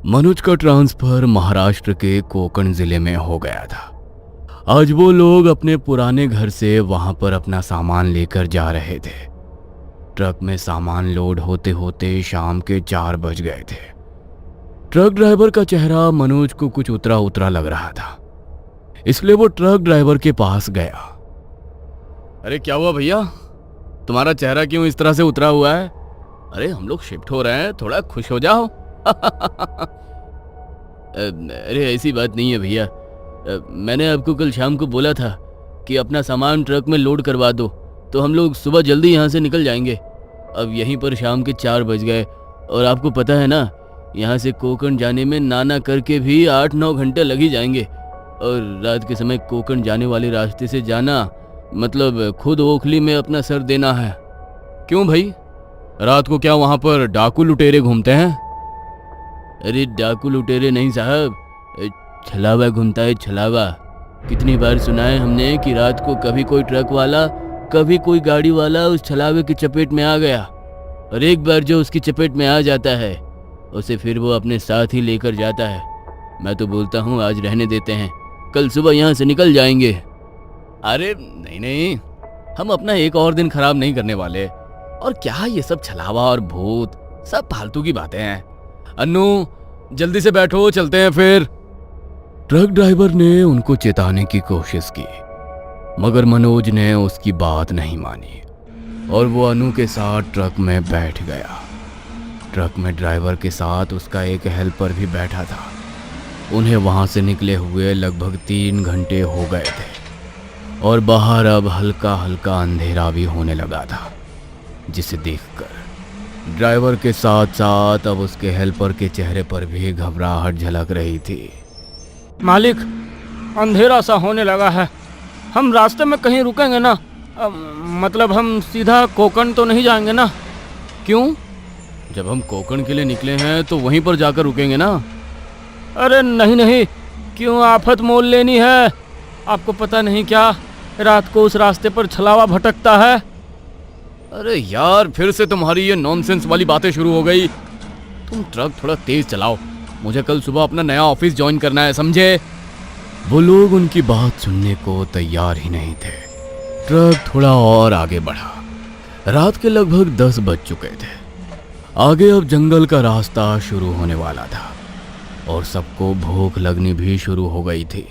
मनोज का ट्रांसफर महाराष्ट्र के कोकण जिले में हो गया था। आज वो लोग अपने पुराने घर से वहां पर अपना सामान लेकर जा रहे थे। ट्रक में सामान लोड होते होते शाम के 4 बज गए थे। ट्रक ड्राइवर का चेहरा मनोज को कुछ उतरा उतरा लग रहा था, इसलिए वो ट्रक ड्राइवर के पास गया। अरे क्या हुआ भैया, तुम्हारा चेहरा क्यों इस तरह से उतरा हुआ है? अरे हम लोग शिफ्ट हो रहे हैं, थोड़ा खुश हो जाओ। अरे ऐसी बात नहीं है भैया, मैंने आपको कल शाम को बोला था कि अपना सामान ट्रक में लोड करवा दो, तो हम लोग सुबह जल्दी यहाँ से निकल जाएंगे। अब यहीं पर शाम के 4 बज गए और आपको पता है ना, यहाँ से कोकण जाने में नाना करके भी 8-9 घंटे लग ही जाएंगे। और रात के समय कोकण जाने वाले रास्ते से जाना मतलब खुद ओखली में अपना सर देना है। क्यों भाई, रात को क्या वहाँ पर डाकू लुटेरे घूमते हैं? अरे डाकू लुटेरे नहीं साहब, छलावा घूमता है, छलावा। कितनी बार सुना है हमने कि रात को कभी कोई ट्रक वाला, कभी कोई गाड़ी वाला उस छलावे की चपेट में आ गया, और एक बार जो उसकी चपेट में आ जाता है उसे फिर वो अपने साथ ही लेकर जाता है। मैं तो बोलता हूँ आज रहने देते हैं, कल सुबह यहाँ से निकल जाएंगे। अरे नहीं नहीं, हम अपना एक और दिन खराब नहीं करने वाले। और क्या ये सब छलावा और भूत, सब फालतू की बातें हैं। अन्नू जल्दी से बैठो, चलते हैं फिर। ट्रक ड्राइवर ने उनको चेताने की कोशिश की, मगर मनोज ने उसकी बात नहीं मानी और वो अनु के साथ ट्रक में बैठ गया। ट्रक में ड्राइवर के साथ उसका एक हेल्पर भी बैठा था। उन्हें वहां से निकले हुए लगभग 3 घंटे हो गए थे और बाहर अब हल्का हल्का अंधेरा भी होने लगा था, जिसे देखकर ड्राइवर के साथ साथ अब उसके हेल्पर के चेहरे पर भी घबराहट झलक रही थी। मालिक, अंधेरा सा होने लगा है, हम रास्ते में कहीं रुकेंगे ना? मतलब हम सीधा कोकण तो नहीं जाएंगे ना? क्यों? जब हम कोकण के लिए निकले हैं तो वहीं पर जाकर रुकेंगे ना। अरे नहीं नहीं, क्यों आफत मोल लेनी है? आपको पता नहीं क्या, रात को उस रास्ते पर छलावा भटकता है। अरे यार, फिर से तुम्हारी ये नॉनसेंस वाली बातें शुरू हो गई। तुम ट्रक थोड़ा तेज चलाओ, मुझे कल सुबह अपना नया ऑफिस ज्वाइन करना है, समझे? वो लोग उनकी बात सुनने को तैयार ही नहीं थे। ट्रक थोड़ा और आगे बढ़ा। रात के लगभग 10 बज चुके थे। आगे अब जंगल का रास्ता शुरू होने वाला था और सबको भूख लगनी भी शुरू हो गई थी।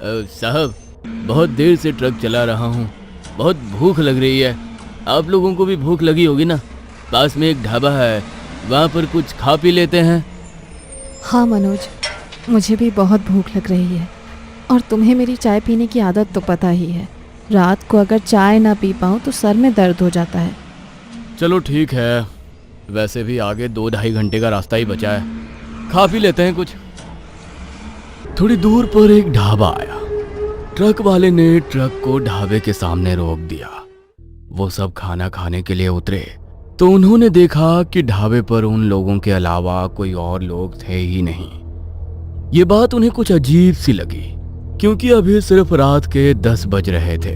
साहब, बहुत देर से ट्रक चला रहा हूँ, बहुत भूख लग रही है। आप लोगों को भी भूख लगी होगी ना? पास में एक ढाबा है, वहाँ पर कुछ खा पी लेते हैं। हाँ मनोज, मुझे भी बहुत भूख लग रही है और तुम्हें मेरी चाय पीने की आदत तो पता ही है। रात को अगर चाय ना पी पाऊँ तो सर में दर्द हो जाता है। चलो ठीक है, वैसे भी आगे 2-2.5 घंटे का रास्ता ही बचा है, खा पी लेते हैं कुछ। थोड़ी दूर पर एक ढाबा आया। ट्रक वाले ने ट्रक को ढाबे के सामने रोक दिया। वो सब खाना खाने के लिए उतरे तो उन्होंने देखा कि ढाबे पर उन लोगों के अलावा कोई और लोग थे ही नहीं। ये बात उन्हें कुछ अजीब सी लगी, क्योंकि अभी सिर्फ रात के 10 बज रहे थे।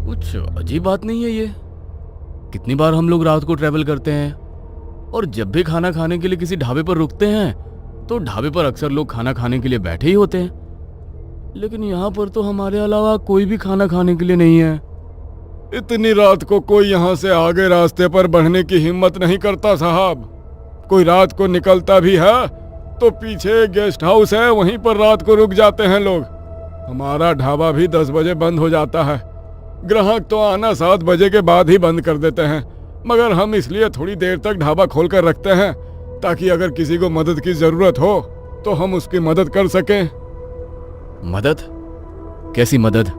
कुछ अजीब बात नहीं है ये? कितनी बार हम लोग रात को ट्रैवल करते हैं और जब भी खाना खाने के लिए किसी ढाबे पर रुकते हैं तो ढाबे पर अक्सर लोग खाना खाने के लिए बैठे ही होते हैं, लेकिन यहाँ पर तो हमारे अलावा कोई भी खाना खाने के लिए नहीं है। इतनी रात को कोई यहाँ से आगे रास्ते पर बढ़ने की हिम्मत नहीं करता साहब। कोई रात को निकलता भी है तो पीछे गेस्ट हाउस है, वहीं पर रात को रुक जाते हैं लोग। हमारा ढाबा भी 10 बजे बंद हो जाता है। ग्राहक तो आना 7 बजे के बाद ही बंद कर देते हैं, मगर हम इसलिए थोड़ी देर तक ढाबा खोल कर रखते हैं ताकि अगर किसी को मदद की जरूरत हो तो हम उसकी मदद कर सकें। मदद? कैसी मदद?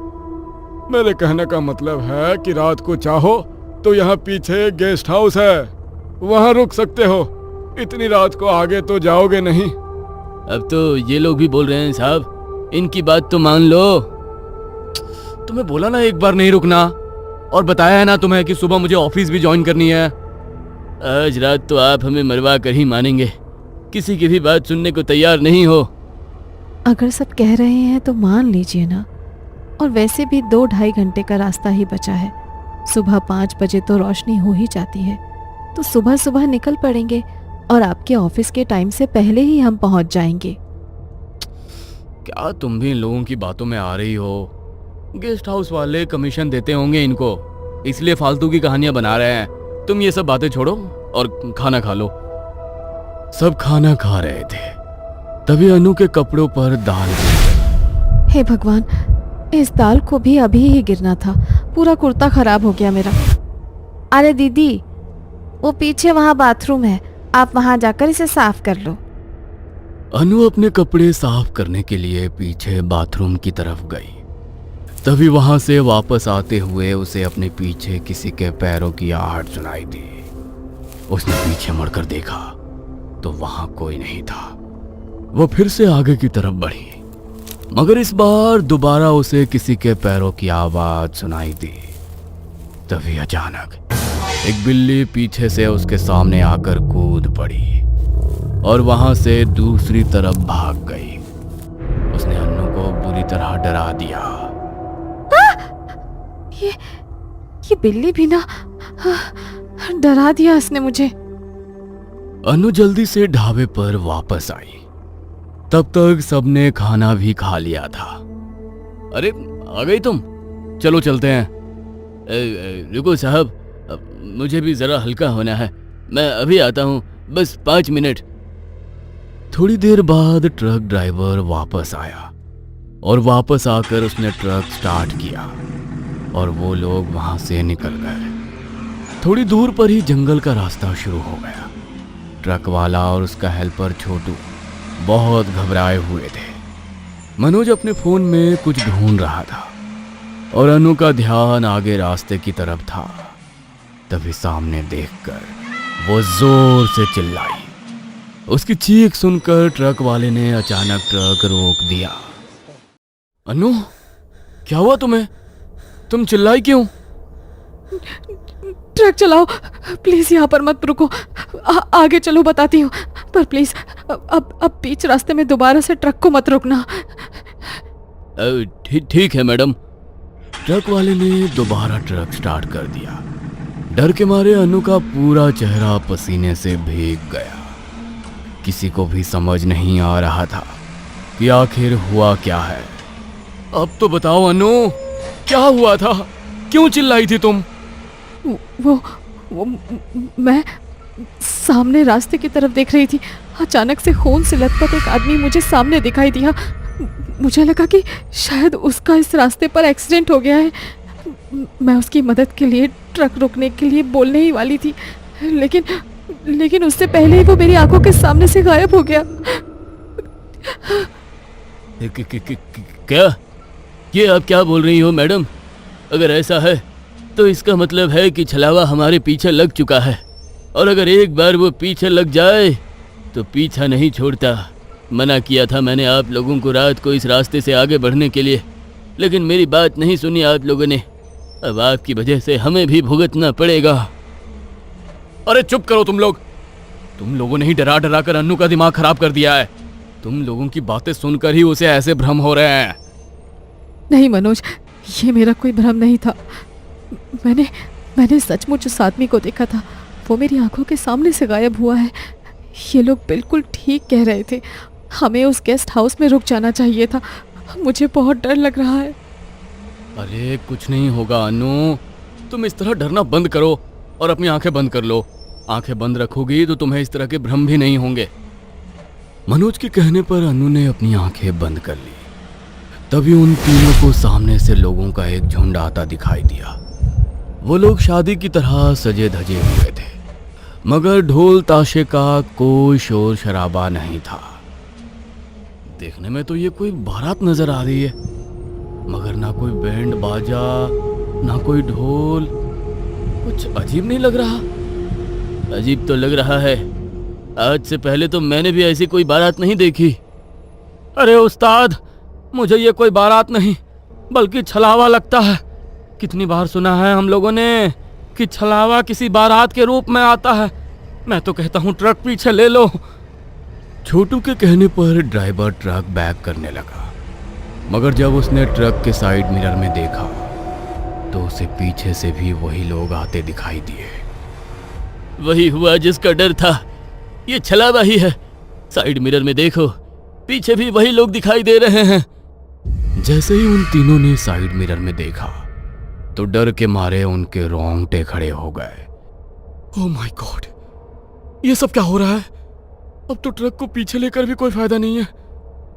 मेरे कहने का मतलब है कि रात को चाहो तो यहाँ पीछे गेस्ट हाउस है, वहाँ रुक सकते हो। इतनी रात को आगे तो जाओगे नहीं। अब तो ये लोग भी बोल रहे हैं साहब, इनकी बात तो मान लो। तुम्हें बोला ना एक बार नहीं रुकना, और बताया है ना तुम्हें कि सुबह मुझे ऑफिस भी ज्वाइन करनी है। आज रात तो आप हमें मरवा कर ही मानेंगे, किसी की भी बात सुनने को तैयार नहीं हो। अगर सब कह रहे हैं तो मान लीजिए ना, और वैसे भी 2-2.5 घंटे का रास्ता ही बचा है। सुबह 5 बजे तो रोशनी हो ही जाती है, तो सुबह सुबह निकल पड़ेंगे और आपके ऑफिस के टाइम से पहले ही हम पहुंच जाएंगे। क्या तुम भी इन लोगों की बातों में आ रही हो? गेस्ट हाउस वाले कमीशन देते होंगे इनको, इसलिए फालतू की कहानियां बना रहे हैं। तुम ये सब बातें छोड़ो और खाना खा लो। सब खाना खा रहे थे, तभी अनु के कपड़ों पर दाल गिर गई। हे भगवान, इस दाल को भी अभी ही गिरना था, पूरा कुर्ता खराब हो गया मेरा। अरे दीदी, वो पीछे वहाँ बाथरूम है, आप वहाँ जाकर इसे साफ कर लो। अनु अपने कपड़े साफ करने के लिए पीछे बाथरूम की तरफ गई। तभी वहां से वापस आते हुए उसे अपने पीछे किसी के पैरों की आहट सुनाई दी। उसने पीछे मुड़कर देखा तो वहां कोई नहीं था। वो फिर से आगे की तरफ बढ़ी, मगर इस बार दोबारा उसे किसी के पैरों की आवाज सुनाई दी। तभी अचानक एक बिल्ली पीछे से उसके सामने आकर कूद पड़ी और वहां से दूसरी तरफ भाग गई। उसने अन्नू को बुरी तरह डरा दिया। ये बिल्ली भी ना डरा दिया इसने मुझे। अनु जल्दी से ढाबे पर वापस आई। तब तक सबने खाना भी खा लिया था। अरे आ गई तुम, चलो चलते हैं। रुको साहब, मुझे भी जरा हल्का होना है, मैं अभी आता हूँ, बस 5 मिनट। थोड़ी देर बाद ट्रक ड्राइवर वापस आया और वापस आकर उसने ट्रक स्टार्ट किया और वो लोग वहां से निकल गए। थोड़ी दूर पर ही जंगल का रास्ता शुरू हो गया। ट्रक वाला और उसका हेल्पर छोटू बहुत घबराए हुए थे। मनोज अपने फोन में कुछ ढूंढ रहा था और अनु का ध्यान आगे रास्ते की तरफ था। तभी सामने देखकर वो जोर से चिल्लाई। उसकी चीख सुनकर ट्रक वाले ने अचानक ट्रक रोक दिया। अनु, क्या हुआ तुम्हें? तुम चिल्लाई क्यों? ट्रक चलाओ प्लीज, यहाँ पर मत रुको, आगे चलो बताती हूँ, पर प्लीज अब बीच रास्ते में दोबारा से ट्रक को मत रोकना। ठीक है मैडम। ट्रक वाले ने दोबारा ट्रक स्टार्ट कर दिया। डर के मारे अनु का पूरा चेहरा पसीने से भीग गया। किसी को भी समझ नहीं आ रहा था कि आखिर हुआ क्या है। अब तो बताओ अनु, क्या हुआ था? क्यों चिल्लाई थी तुम? वो मैं सामने रास्ते की तरफ देख रही थी। अचानक से खून से लथपथ एक आदमी मुझे सामने दिखाई दिया। मुझे लगा कि शायद उसका इस रास्ते पर एक्सीडेंट हो गया है। मैं उसकी मदद के लिए ट्रक रोकने के लिए बोलने ही वाली थी, लेकिन उससे पहले ही वो मेरी आंखों के सामने से गायब हो गया। क्या? ये आप क्या बोल रही हो मैडम? अगर ऐसा है तो इसका मतलब है कि छलावा हमारे पीछे लग चुका है, और अगर एक बार वो पीछे लग जाए तो पीछा नहीं छोड़ता। मना किया था मैंने आप लोगों को रात को इस रास्ते से आगे बढ़ने के लिए, लेकिन मेरी बात नहीं सुनी आप लोगों ने। अब आपकी वजह से हमें भी भुगतना पड़ेगा। अरे चुप करो तुम लोग। तुम लोगों ने ही डरा डरा कर अन्नू का दिमाग खराब कर दिया है। तुम लोगों की बातें सुनकर ही उसे ऐसे भ्रम हो रहे हैं। नहीं मनोज, ये मेरा कोई भ्रम नहीं था। मैंने सचमुच उस आदमी को देखा था। वो मेरी आंखों के सामने से गायब हुआ है। ये लोग बिल्कुल ठीक कह रहे थे। हमें उस गेस्ट हाउस में रुक जाना चाहिए था। मुझे बहुत डर लग रहा है। अरे कुछ नहीं होगा अनु, तुम इस तरह डरना बंद करो और अपनी आंखें बंद कर लो। आंखें बंद रखोगी तो तुम्हें इस तरह के भ्रम भी नहीं होंगे। मनोज के कहने पर अनु ने अपनी आंखें बंद कर ली। तभी उन तीनों को सामने से लोगों का एक झुंड आता दिखाई दिया। वो लोग शादी की तरह सजे धजे हुए थे, मगर ढोल ताशे का कोई शोर शराबा नहीं था। देखने में तो ये कोई बारात नजर आ रही है, मगर ना कोई बैंड बाजा ना कोई ढोल। कुछ अजीब नहीं लग रहा? अजीब तो लग रहा है। आज से पहले तो मैंने भी ऐसी कोई बारात नहीं देखी। अरे उस्ताद, मुझे ये कोई बारात नहीं बल्कि छलावा लगता है। कितनी बार सुना है हम लोगों ने कि छलावा किसी बारात के रूप में आता है। मैं तो कहता हूँ ट्रक पीछे ले लो। छोटू के कहने पर ड्राइवर ट्रक बैक करने लगा, मगर जब उसने ट्रक के साइड मिरर में देखा तो उसे पीछे से भी वही लोग आते दिखाई दिए। वही हुआ जिसका डर था। ये छलावा ही है। साइड मिरर में देखो, पीछे भी वही लोग दिखाई दे रहे हैं। जैसे ही उन तीनों ने साइड मिरर में देखा तो डर के मारे उनके रोंगटे खड़े हो गए। ओह माय गॉड, ये सब क्या हो रहा है? अब तो ट्रक को पीछे लेकर भी कोई फायदा नहीं है।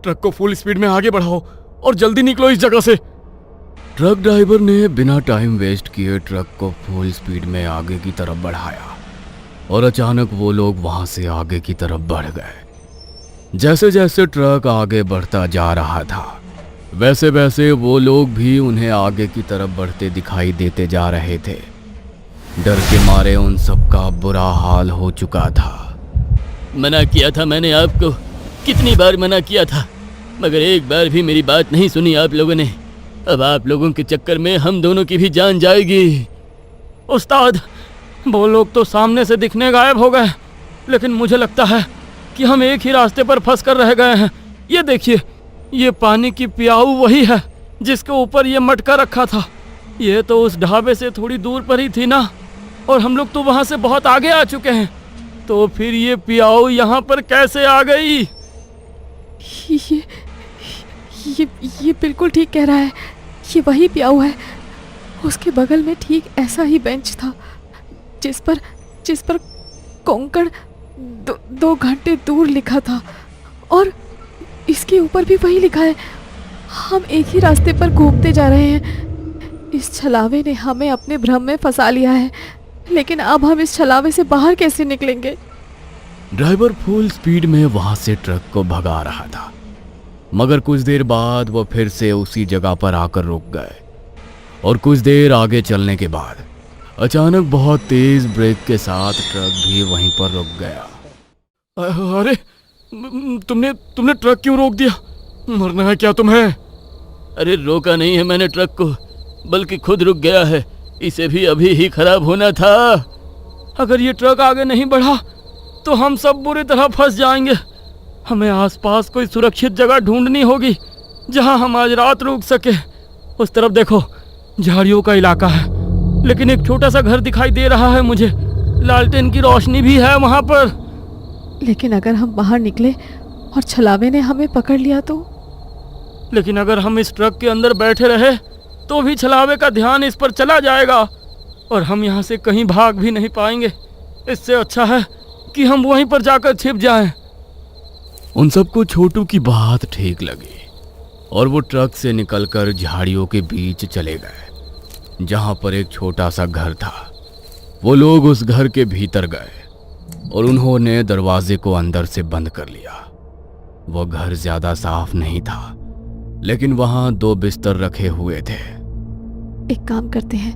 ट्रक को फुल स्पीड में आगे बढ़ाओ और जल्दी निकलो इस जगह से। ट्रक ड्राइवर ने बिना टाइम वेस्ट किए ट्रक को फुल स्पीड में आगे की तरफ बढ़ाया और अचानक वो लोग वहां से आगे की तरफ बढ़ गए। जैसे जैसे ट्रक आगे बढ़ता जा रहा था वैसे वैसे वो लोग भी उन्हें आगे की तरफ बढ़ते दिखाई देते जा रहे थे। डर के मारे उन सबका बुरा हाल हो चुका था। मना किया था मैंने आपको, कितनी बार मना किया था, मगर एक बार भी मेरी बात नहीं सुनी आप लोगों ने। अब आप लोगों के चक्कर में हम दोनों की भी जान जाएगी। उस्ताद, वो लोग तो सामने से दिखने गायब हो गए, लेकिन मुझे लगता है कि हम एक ही रास्ते पर फंस कर रह गए हैं। ये देखिए, ये पानी की प्याऊ वही है जिसके ऊपर ये मटका रखा था। ये तो उस ढाबे से थोड़ी दूर पर ही थी ना, और हम लोग तो वहाँ से बहुत आगे आ चुके हैं। तो फिर ये प्याऊ यहाँ पर कैसे आ गई? ये बिल्कुल ठीक कह रहा है। ये वही प्याऊ है। उसके बगल में ठीक ऐसा ही बेंच था जिस पर कोंकण 2 घंटे दूर लिखा था, और इसके ऊपर भी वही लिखा है। हम एक ही रास्ते पर घूमते जा रहे हैं। इस छलावे ने हमें अपने भ्रम में फंसा लिया है, लेकिन अब हम इस छलावे से बाहर कैसे निकलेंगे? ड्राइवर फुल स्पीड में वहां से ट्रक को भगा रहा था, मगर कुछ देर बाद वो फिर से उसी जगह पर आकर रुक गए और कुछ देर आगे चलने के बाद अचानक बहुत तेज ब्रेक के साथ ट्रक भी वहीं पर रुक गया। अरे, तुमने ट्रक क्यों रोक दिया? मरना है क्या तुम्हें? अरे रोका नहीं है मैंने ट्रक को, बल्कि खुद रुक गया है। इसे भी अभी ही खराब होना था। अगर ये ट्रक आगे नहीं बढ़ा तो हम सब बुरी तरह फंस जाएंगे। हमें आसपास कोई सुरक्षित जगह ढूंढनी होगी जहां हम आज रात रुक सके। उस तरफ देखो, झाड़ियों का इलाका है, लेकिन एक छोटा सा घर दिखाई दे रहा है मुझे। लालटेन की रोशनी भी है वहां पर। लेकिन अगर हम बाहर निकले और छलावे ने हमें पकड़ लिया तो? लेकिन अगर हम इस ट्रक के अंदर बैठे रहे तो भी छलावे का ध्यान इस पर चला जाएगा और हम यहाँ से कहीं भाग भी नहीं पाएंगे। इससे अच्छा है कि हम वहीं पर जाकर छिप जाएं। उन सबको छोटू की बात ठीक लगी और वो ट्रक से निकलकर झाड़ियों के बीच चले गए जहां पर एक छोटा सा घर था। वो लोग उस घर के भीतर गए और उन्होंने दरवाजे को अंदर से बंद कर लिया। वो घर ज्यादा साफ नहीं था, लेकिन वहां 2 बिस्तर रखे हुए थे। एक काम करते हैं,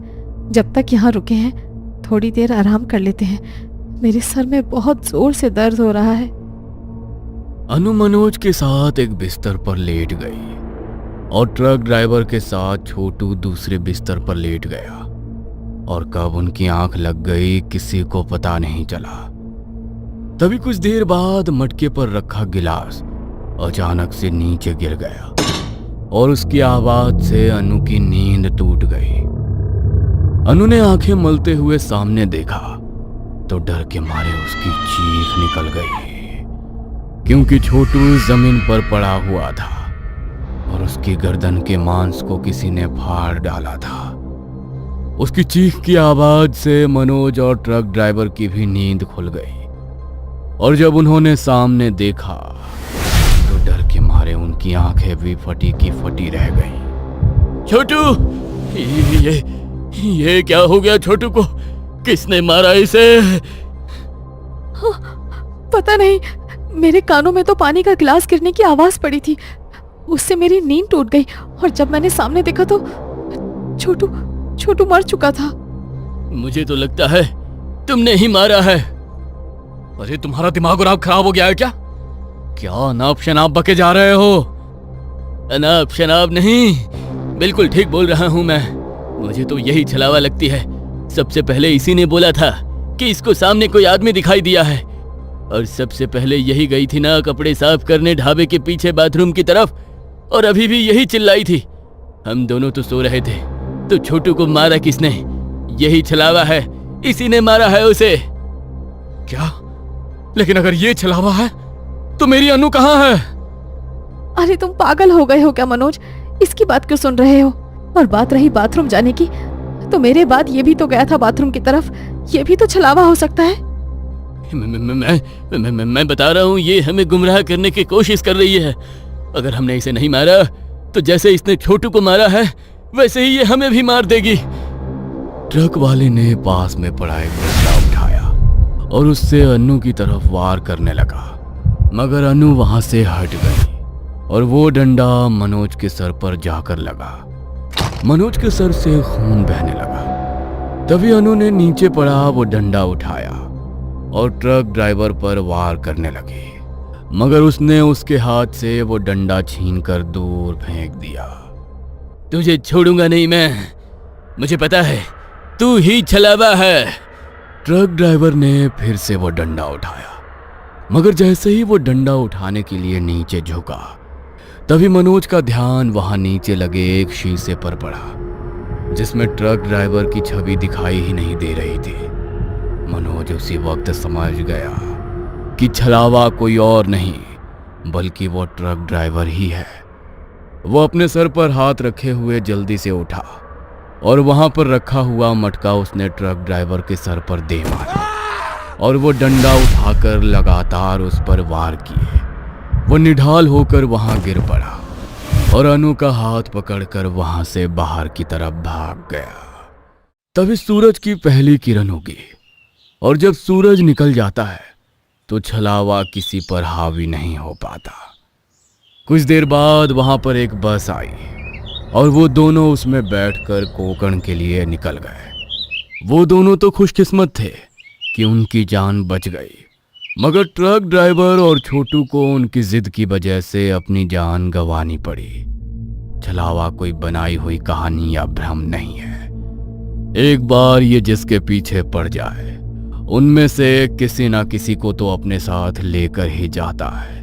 जब तक यहाँ रुके हैं थोड़ी देर आराम कर लेते हैं। मेरे सर में बहुत जोर से दर्द हो रहा है। अनु मनोज के साथ एक बिस्तर पर लेट गई और ट्रक ड्राइवर के साथ छोटू दूसरे बिस्तर पर लेट गया, और कब उनकी आंख लग गई किसी को पता नहीं चला। तभी कुछ देर बाद मटके पर रखा गिलास अचानक से नीचे गिर गया और उसकी आवाज से अनु की नींद टूट गई। अनु ने आंखें मलते हुए सामने देखा तो डर के मारे उसकी चीख निकल गई, क्योंकि छोटू जमीन पर पड़ा हुआ था और उसकी गर्दन के मांस को किसी ने फाड़ डाला था। उसकी चीख की आवाज से मनोज और ट्रक ड्राइवर की भी नींद खुल गई, और जब उन्होंने सामने देखा तो डर के मारे उनकी आंखें भी फटी की फटी रह गईं। छोटू, ये क्या हो गया? छोटू को किसने मारा इसे? पता नहीं, मेरे कानों में तो पानी का गिलास गिरने की आवाज पड़ी थी। उससे मेरी नींद टूट गई और जब मैंने सामने देखा तो छोटू मर चुका था। मुझे तो लगता है तुमने ही मारा है। अरे, तुम्हारा दिमाग और आप खराब हो गया है क्या? क्या अनाप शनाप बके जा रहे हो? अनाप शनाप नहीं, बिल्कुल ठीक बोल रहा हूं मैं। मुझे तो यही छलावा लगती है। सबसे पहले इसी ने बोला था कि इसको सामने कोई आदमी दिखाई दिया है, और सबसे पहले यही गई थी ना कपड़े साफ करने ढाबे के पीछे बाथरूम की तरफ, और अभी भी यही चिल्लाई थी। हम दोनों तो सो रहे थे, तो छोटू को मारा किसने? यही छलावा है, इसी ने मारा है उसे। क्या? लेकिन अगर ये छलावा है तो मेरी अनु कहाँ है? अरे तुम पागल हो गए हो क्या मनोज? इसकी बात क्यों सुन रहे हो? और बात रही बाथरूम जाने की, तो मेरे बाद ये भी तो गया था बाथरूम की तरफ। ये भी तो छलावा हो सकता है। मैं बता रहा हूँ, ये हमें गुमराह करने की कोशिश कर रही है। अगर हमने इसे नहीं मारा तो जैसे इसने छोटू को मारा है वैसे ही ये हमें भी मार देगी। ट्रक वाले ने पास में पड़ा एक डंडा उठाया और उससे अनु की तरफ वार करने लगा, मगर अनु वहां से हट गई और वो डंडा मनोज के सर पर जाकर लगा। मनोज के सर से खून बहने लगा। तभी अनु ने नीचे पड़ा वो डंडा उठाया और ट्रक ड्राइवर पर वार करने लगी, मगर उसने उसके हाथ से वो डंडा छीनकर दूर फेंक दिया। तुझे छोड़ूंगा नहीं मैं, मुझे पता है तू ही छलावा है। ट्रक ड्राइवर ने फिर से वो डंडा उठाया, मगर जैसे ही वो डंडा उठाने के लिए नीचे झुका, तभी मनोज का ध्यान वहां नीचे लगे एक शीशे पर पड़ा जिसमें ट्रक ड्राइवर की छवि दिखाई ही नहीं दे रही थी। मनोज उसी वक्त समझ गया कि छलावा कोई और नहीं बल्कि वो ट्रक ड्राइवर ही है। वो अपने सर पर हाथ रखे हुए जल्दी से उठा और वहां पर रखा हुआ मटका उसने ट्रक ड्राइवर के सर पर दे मारा और वो डंडा उठाकर लगातार उस पर वार किए। वो निढाल होकर वहां गिर पड़ा और अनु का हाथ पकड़कर वहां से बाहर की तरफ भाग गया। तभी सूरज की पहली किरण उगी और जब सूरज निकल जाता है तो छलावा किसी पर हावी नहीं हो पाता। कुछ देर बाद वहां पर एक बस आई और वो दोनों उसमें बैठकर कोकण के लिए निकल गए। वो दोनों तो खुशकिस्मत थे कि उनकी जान बच गई, मगर ट्रक ड्राइवर और छोटू को उनकी जिद की वजह से अपनी जान गंवानी पड़ी। छलावा कोई बनाई हुई कहानी या भ्रम नहीं है। एक बार ये जिसके पीछे पड़ जाए उनमें से किसी ना किसी को तो अपने साथ लेकर ही जाता है।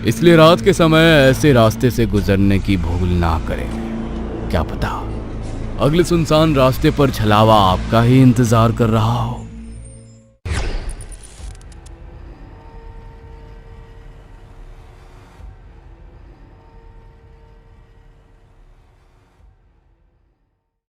इसलिए रात के समय ऐसे रास्ते से गुजरने की भूल ना करें। क्या पता अगले सुनसान रास्ते पर छलावा आपका ही इंतजार कर रहा हो।